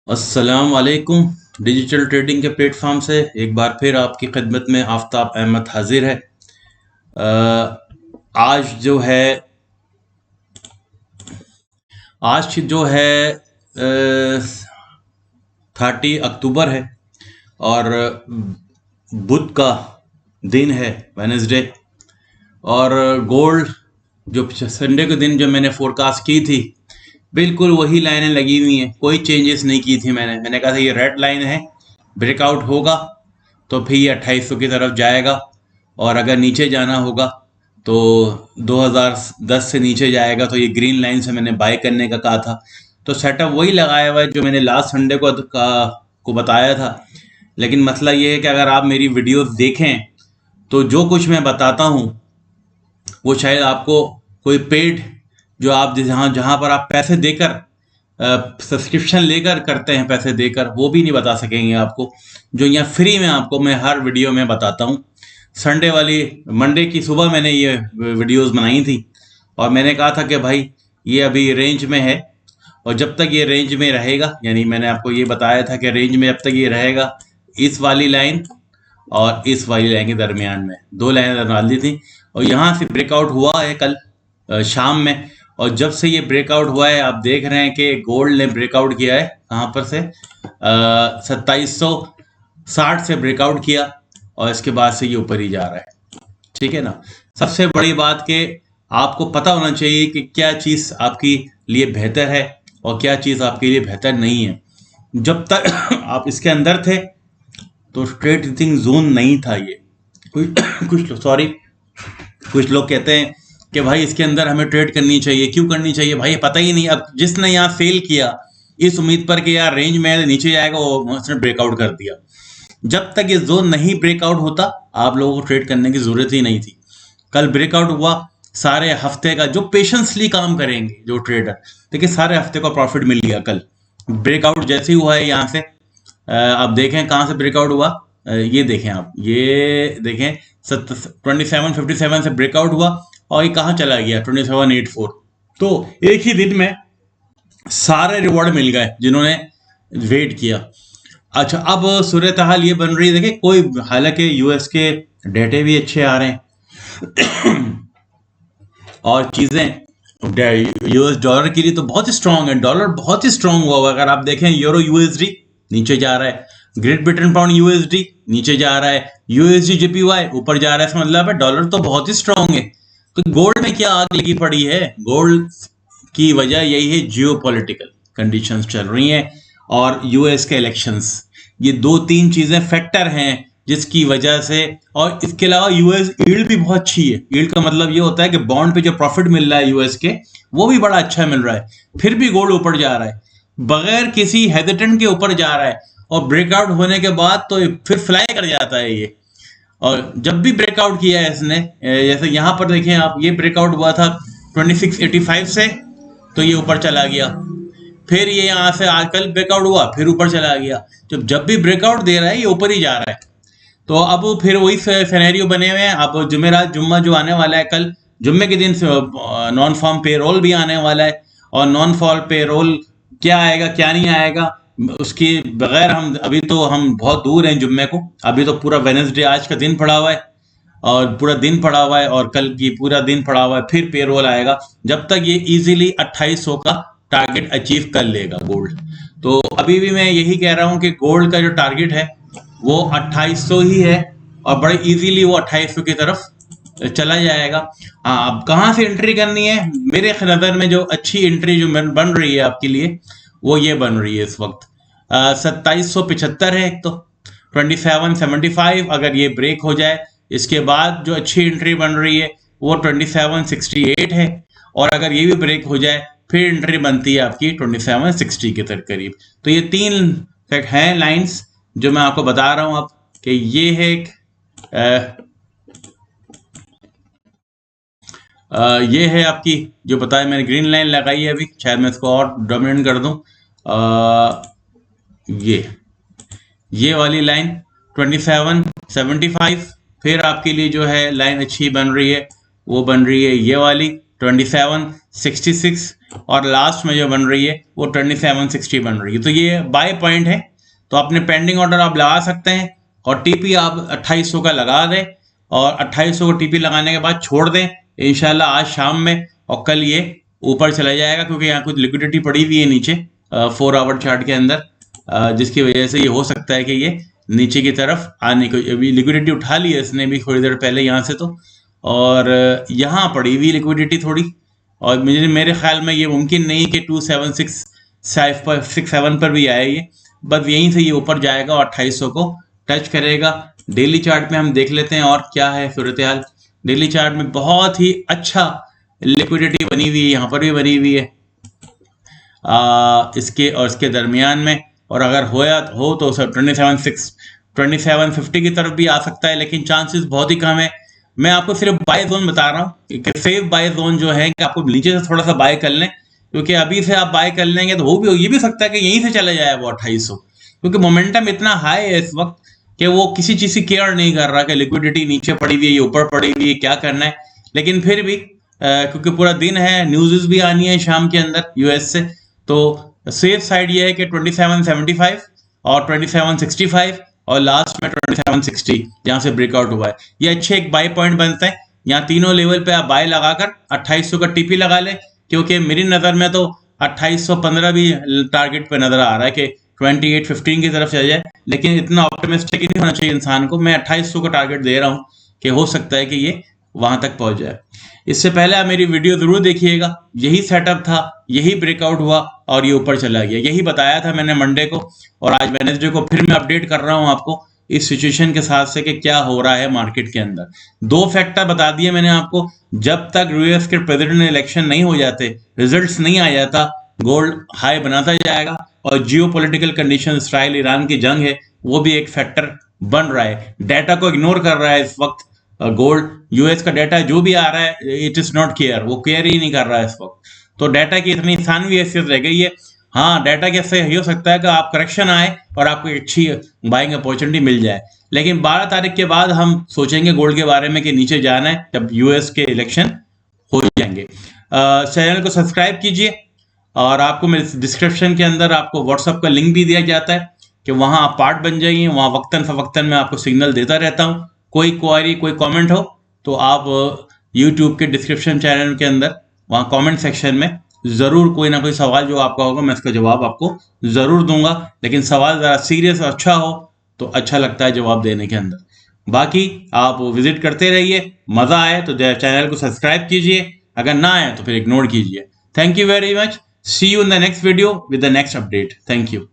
अस्सलाम वालेकुम। Digital trading के प्लेटफॉर्म से एक बार फिर आपकी खिदमत में आफ्ताब अहमद हाजिर है। आज जो है आज जो है 30 अक्टूबर है और बुध का दिन है, वेनसडे। और गोल्ड जो संडे के दिन जो मैंने फोरकास्ट की थी, बिल्कुल वही लाइनें लगी हुई हैं, कोई चेंजेस नहीं की थी। मैंने कहा था ये रेड लाइन है, ब्रेकआउट होगा तो फिर ये 2800 की तरफ जाएगा, और अगर नीचे जाना होगा तो 2010 से नीचे जाएगा, तो ये ग्रीन लाइन से मैंने बाय करने का कहा था। तो सेटअप वही लगाया हुआ है जो मैंने लास्ट संडे को बताया था। लेकिन मसला ये है कि अगर आप मेरी वीडियोस देखें तो जो कुछ मैं बताता हूँ वो शायद आपको कोई पेड, जो आप जहाँ जहाँ पर आप पैसे देकर सब्सक्रिप्शन लेकर करते हैं, पैसे देकर, वो भी नहीं बता सकेंगे आपको, जो यहाँ फ्री में आपको मैं हर वीडियो में बताता हूँ। संडे वाली मंडे की सुबह मैंने ये वीडियोस बनाई थी और मैंने कहा था कि भाई ये अभी रेंज में है, और जब तक ये रेंज में रहेगा, यानी मैंने आपको ये बताया था कि रेंज में जब तक ये रहेगा, इस वाली लाइन और इस वाली लाइन के दरमियान में दो लाइन डाल दी थी। और यहाँ से ब्रेकआउट हुआ है कल शाम में, और जब से ये ब्रेकआउट हुआ है आप देख रहे हैं कि गोल्ड ने ब्रेकआउट किया है। कहाँ पर से 2760 से ब्रेकआउट किया, और इसके बाद से ये ऊपर ही जा रहा है। ठीक है ना। सबसे बड़ी बात कि आपको पता होना चाहिए कि क्या चीज़ आपके लिए बेहतर है और क्या चीज़ आपके लिए बेहतर नहीं है। जब तक आप इसके अंदर थे तो ट्रेडिंग जोन नहीं था ये। कुछ लोग कहते हैं कि भाई इसके अंदर हमें ट्रेड करनी चाहिए, क्यों करनी चाहिए भाई, पता ही नहीं। अब जिसने यहाँ फेल किया इस उम्मीद पर कि यार रेंज में नीचे जाएगा, वो उसने ब्रेकआउट कर दिया। जब तक ये जोन नहीं ब्रेकआउट होता आप लोगों को ट्रेड करने की जरूरत ही नहीं थी। कल ब्रेकआउट हुआ, सारे हफ्ते का जो पेशेंसली काम करेंगे जो ट्रेडर, देखिए सारे हफ्ते का प्रॉफिट मिल गया कल। ब्रेकआउट जैसे ही हुआ है यहाँ से, आप देखें कहाँ से ब्रेकआउट हुआ, ये देखें आप, ये देखें 2757 से ब्रेकआउट हुआ और ये कहाँ चला गया 2784। तो एक ही दिन में सारे रिवॉर्ड मिल गए जिन्होंने वेट किया। अच्छा, अब सूरत हाल ये बन रही है, देखिए कोई, हालांकि यूएस के डेटे भी अच्छे आ रहे हैं और चीजें यूएस डॉलर के लिए तो बहुत स्ट्रांग है, डॉलर बहुत ही स्ट्रांग हुआ। अगर आप देखें यूरो यूएसडी नीचे जा रहा है, ग्रेट ब्रिटेन पाउंड यूएसडी नीचे जा रहा है, यूएसडी जेपीवाई ऊपर जा रहा है। इसका मतलब है डॉलर तो बहुत ही स्ट्रांग है। तो गोल्ड में क्या आग लगी पड़ी है? गोल्ड की वजह यही है, जियोपॉलिटिकल कंडीशंस चल रही हैं और यूएस के इलेक्शंस, ये दो तीन चीजें फैक्टर हैं जिसकी वजह से। और इसके अलावा यूएस यील्ड भी बहुत अच्छी है। यील्ड का मतलब ये होता है कि बॉन्ड पे जो प्रॉफिट मिल रहा है यूएस के, वो भी बड़ा अच्छा मिल रहा है। फिर भी गोल्ड ऊपर जा रहा है, बगैर किसी हेजिटेंट के ऊपर जा रहा है, और ब्रेकआउट होने के बाद तो फिर फ्लाई कर जाता है ये। और जब भी ब्रेकआउट किया है इसने, जैसे यहाँ पर देखें आप, ये ब्रेकआउट हुआ था 2685 से, तो ये ऊपर चला गया। फिर ये यहाँ से आजकल ब्रेकआउट हुआ, फिर ऊपर चला गया। जब भी ब्रेकआउट दे रहा है ये ऊपर ही जा रहा है। तो अब फिर वही सिनेरियो बने हुए हैं। अब जुमेरात जुम्मा जो आने वाला है, कल जुम्मे के दिन नॉन फॉर्म पेरोल भी आने वाला है, और नॉन फॉर्म पेरोल क्या आएगा क्या नहीं आएगा उसके बगैर हम बहुत दूर हैं जुम्मे को। अभी तो पूरा वेडनेसडे आज का दिन पड़ा हुआ है, और पूरा दिन पड़ा हुआ है, और कल की पूरा दिन पड़ा हुआ है, फिर पेरोल आएगा। जब तक ये इजीली 2800 का टारगेट अचीव कर लेगा गोल्ड। तो अभी भी मैं यही कह रहा हूं कि गोल्ड का जो टारगेट है वो 2800 ही है, और बड़े इजीली वो 2800 की तरफ चला जाएगा। हाँ, अब कहाँ से एंट्री करनी है? मेरे नज़र में जो अच्छी एंट्री जो बन रही है आपके लिए, वो ये बन रही है इस वक्त 2775 है एक तो, 2775 अगर ये ब्रेक हो जाए, इसके बाद जो अच्छी एंट्री बन रही है वो 2768 है, और अगर ये भी ब्रेक हो जाए फिर एंट्री बनती है आपकी 2760 के करीब। तो ये तीन हैं लाइंस जो मैं आपको बता रहा हूं अब, कि ये है एक ये है आपकी, जो बताया मैंने ग्रीन लाइन लगाई है अभी, शायद मैं इसको और डोमिनेट कर दूं। ये वाली लाइन 2775, फिर आपके लिए जो है लाइन अच्छी बन रही है वो बन रही है ये वाली 2766 और लास्ट में जो बन रही है वो 2760 बन रही है। तो ये बाय पॉइंट है, तो अपने पेंडिंग ऑर्डर आप लगा सकते हैं और टीपी आप 2800 का लगा दें और 2800 को टीपी लगाने के बाद छोड़ दें इंशाल्लाह आज शाम में, और कल ये ऊपर चला जाएगा क्योंकि यहाँ कुछ लिक्विडिटी पड़ी हुई है नीचे 4 आवर चार्ट के अंदर, जिसकी वजह से ये हो सकता है कि ये नीचे की तरफ आने को, अभी लिक्विडिटी उठा ली है इसने भी थोड़ी देर पहले यहाँ से, तो और यहाँ पड़ी हुई लिक्विडिटी थोड़ी, और मेरे ख्याल में ये मुमकिन नहीं कि 276.67 पर भी आए ये, बस यहीं से ये ऊपर जाएगा और 2800 को टच करेगा। डेली चार्ट में हम देख लेते हैं और क्या है सूरत हाल। डेली चार्ट में बहुत ही अच्छा लिक्विडिटी बनी हुई है, यहाँ पर भी बनी हुई है इसके और इसके दरमियान में, और अगर हो तो सर 2750 की तरफ भी आ सकता है, लेकिन चांसेस बहुत ही कम है। मैं आपको सिर्फ बाय जोन बता रहा हूँ कि सेफ बाय जोन जो है कि आपको नीचे से थोड़ा सा बाय कर लें, क्योंकि अभी से आप बाय कर लेंगे तो ये भी सकता है कि यहीं से चला जाए वो 2800, क्योंकि मोमेंटम इतना हाई है इस वक्त कि वो किसी चीज की केयर नहीं कर रहा कि लिक्विडिटी नीचे पड़ी हुई है ये ऊपर पड़ी हुई है क्या करना है। लेकिन फिर भी क्योंकि पूरा दिन है, न्यूज़ भी आनी है शाम के अंदर यूएस से, तो सेफ साइड ये है कि 2775 और 2765 और लास्ट में 2760 जहां से ब्रेकआउट हुआ है, ये अच्छे एक बाय पॉइंट बनते हैं। यहाँ तीनों लेवल पे आप बाय लगाकर 2800 का टीपी लगा लें, क्योंकि मेरी नज़र में तो 2815 भी टारगेट पे नजर आ रहा है कि 2815 की तरफ चल जाए, लेकिन इतना ऑप्टिमिस्टिक नहीं होना चाहिए इंसान को। मैं 2800 का टारगेट दे रहा हूँ कि हो सकता है कि ये वहां तक पहुंच जाए। इससे पहले आप मेरी वीडियो जरूर देखिएगा, यही सेटअप था, यही ब्रेकआउट हुआ और ये ऊपर चला गया, यही बताया था मैंने मंडे को, और आज वेडनेसडे को फिर मैं अपडेट कर रहा हूं आपको इस सिचुएशन के साथ से कि क्या हो रहा है मार्केट के अंदर। 2 फैक्टर बता दिए मैंने आपको, जब तक यूएस के प्रेसिडेंट इलेक्शन नहीं हो जाते, रिजल्ट्स नहीं आ जाता, गोल्ड हाई बनाता जाएगा, और जियोपॉलिटिकल कंडीशन इसराइल ईरान की जंग है वो भी एक फैक्टर बन रहा है। डाटा को इग्नोर कर रहा है इस वक्त गोल्ड, यूएस का डाटा जो भी आ रहा है इट इज नॉट केयर, वो केयर ही नहीं कर रहा है इस वक्त। तो डाटा की इतनी सानवी हैसियत रह गई है। हाँ, डाटा कैसे हो सकता है कि आप करेक्शन आए और आपको अच्छी बाइंग अपॉर्चुनिटी मिल जाए, लेकिन 12 तारीख के बाद हम सोचेंगे गोल्ड के बारे में कि नीचे जाना है जब यूएस के इलेक्शन हो जाएंगे। चैनल को सब्सक्राइब कीजिए, और आपको मेरे डिस्क्रिप्शन के अंदर आपको व्हाट्सएप का लिंक भी दिया जाता है कि वहां आप पार्ट बन जाइए, वहां वक्तन फवक्तन में आपको सिग्नल देता रहता हूं। कोई क्वारी कोई कमेंट हो तो आप यूट्यूब के डिस्क्रिप्शन चैनल के अंदर वहाँ कमेंट सेक्शन में ज़रूर कोई ना कोई सवाल जो आपका होगा मैं इसका जवाब आपको ज़रूर दूंगा, लेकिन सवाल ज़रा सीरियस और अच्छा हो तो अच्छा लगता है जवाब देने के अंदर। बाकी आप विजिट करते रहिए, मज़ा आए तो चैनल को सब्सक्राइब कीजिए, अगर ना आए तो फिर इग्नोर कीजिए। Thank you very much, see you in the next video with the next update. Thank you.